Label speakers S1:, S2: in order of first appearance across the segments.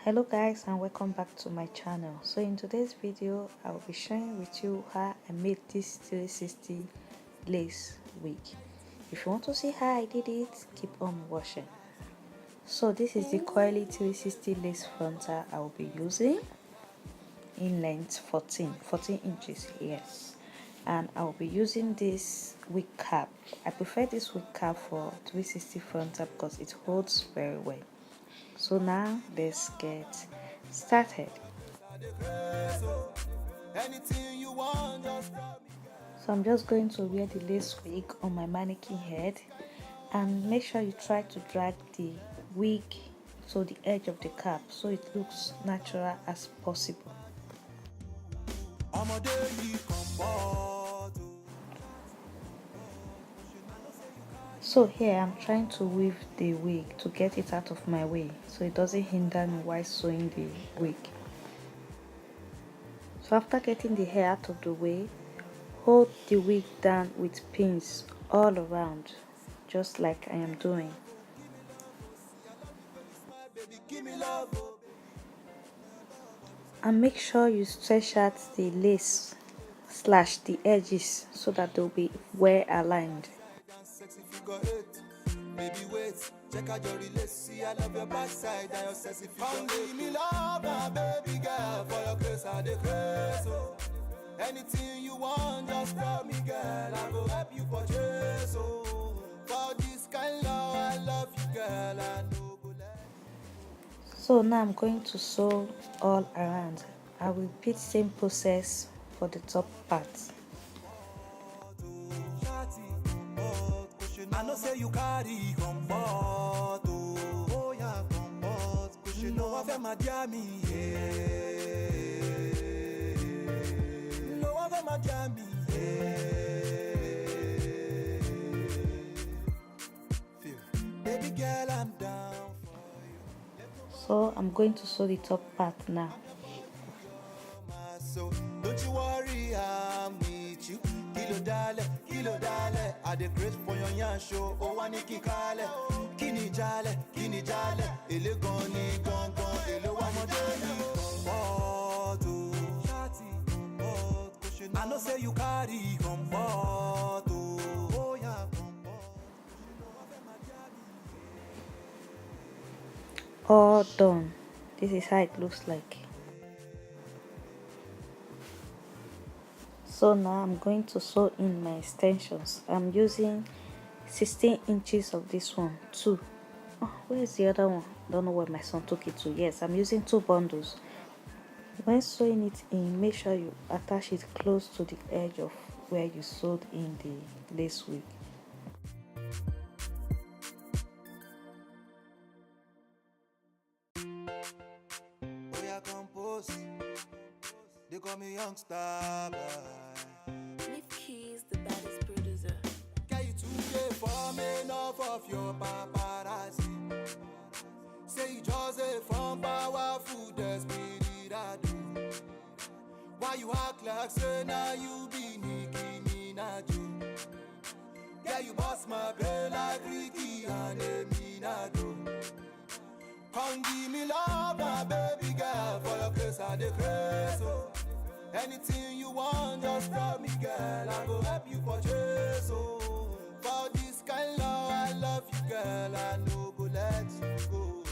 S1: Hello guys, and welcome back to my channel. So in today's video I will be sharing with you how I made this 360 lace wig. If you want to see how I did it, keep on watching. So this is the coily 360 lace frontal I will be using, in length 14 inches, yes. And I will be using this wig cap. I prefer this wig cap for 360 frontal because it holds very well. So now let's get started. So I'm just going to wear the lace wig on my mannequin head, and make sure you try to drag the wig to the edge of the cap so it looks natural as possible. So here I'm trying to weave the wig to get it out of my way so it doesn't hinder me while sewing the wig. So after getting the hair out of the way, hold the wig down with pins all around, just like I am doing. And make sure you stretch out the lace / the edges so that they'll be well aligned. Baby, wait, check out your release. See, I love your backside and your sexy figure. Come give me love, my baby girl. For your grace, I declare so. Anything you want, just tell me, girl. I go help you purchase. Oh, for this kind love, I love you, girl. I know go let. So now I'm going to sew all around. I will repeat same process for the top part. I know say you carry comfort, oh yeah, comfort. Cause you know I've my jammy, no I've my jammy, baby girl, I'm down for you. So I'm going to sew the top part now. So don't you worry, I'm with you. Kilo dale, I dey great for your yan show. Oh, wani kikale, kini jale, ele goni gon, ele wa mo I know say you carry comfort, oh yeah, all done. This is how it looks like. So now I'm going to sew in my extensions. I'm using 16 inches of this one, 2. Oh, where's the other one? Don't know where my son took it to. Yes, I'm using 2 bundles. When sewing it in, make sure you attach it close to the edge of where you sewed in the lace wig. They call me youngster, Lift Keys, the baddest producer. Can you today for me enough of your paparazzi? Say you just a from powerful, the spirit I do. Why you act like say now you be Nicki Minaj? Yeah, you boss my brain like Ricky and Eminado. Come give me love, my baby girl, for your grace I declare so. Anything you want, just tell me, girl. I go help you purchase. Oh, for this kind love, I love you, girl. I know go let you go.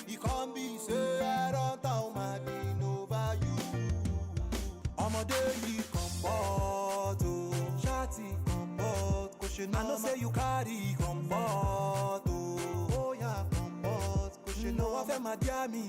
S1: You can't be say I don't tell my being over you. I'm a daily comfort, shawty comfort. Cause you know I know say you carry comfort, oh yeah, comfort. Cause you know I've my jammy,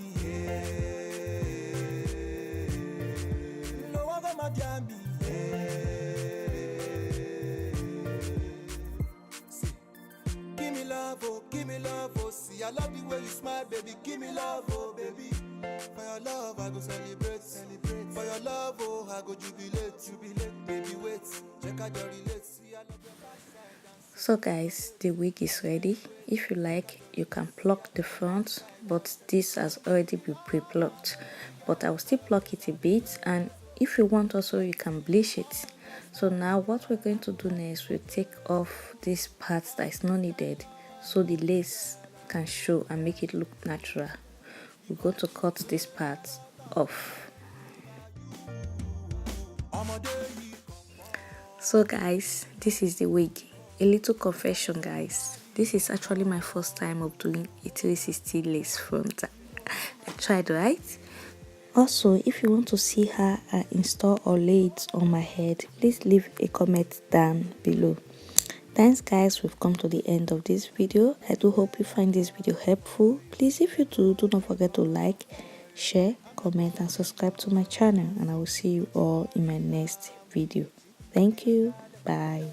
S1: give me love, oh, see, I love the way you smile, baby, give me love, oh, baby. For your love, I go celebrate. For your love, oh, I go jubilate, baby, wait, check out your relate, see, I love your backside. So guys, the wig is ready. If you like, you can pluck the front, but this has already been pre-plucked. But I will still pluck it a bit, and if you want also, you can bleach it. So now what we're going to do next, we'll take off this part that is not needed so the lace can show and make it look natural.
S2: we're going to cut this part off. So guys, this is the wig. A little confession guys, this is actually my first time of doing a 360 lace front. I tried, right? Also, if you want to see how I install or lay it on my head, please leave a comment down below. Thanks guys, we've come to the end of this video. I do hope you find this video helpful. Please, if you do not forget to like, share, comment and subscribe to my channel, and I will see you all in my next video. Thank you. Bye.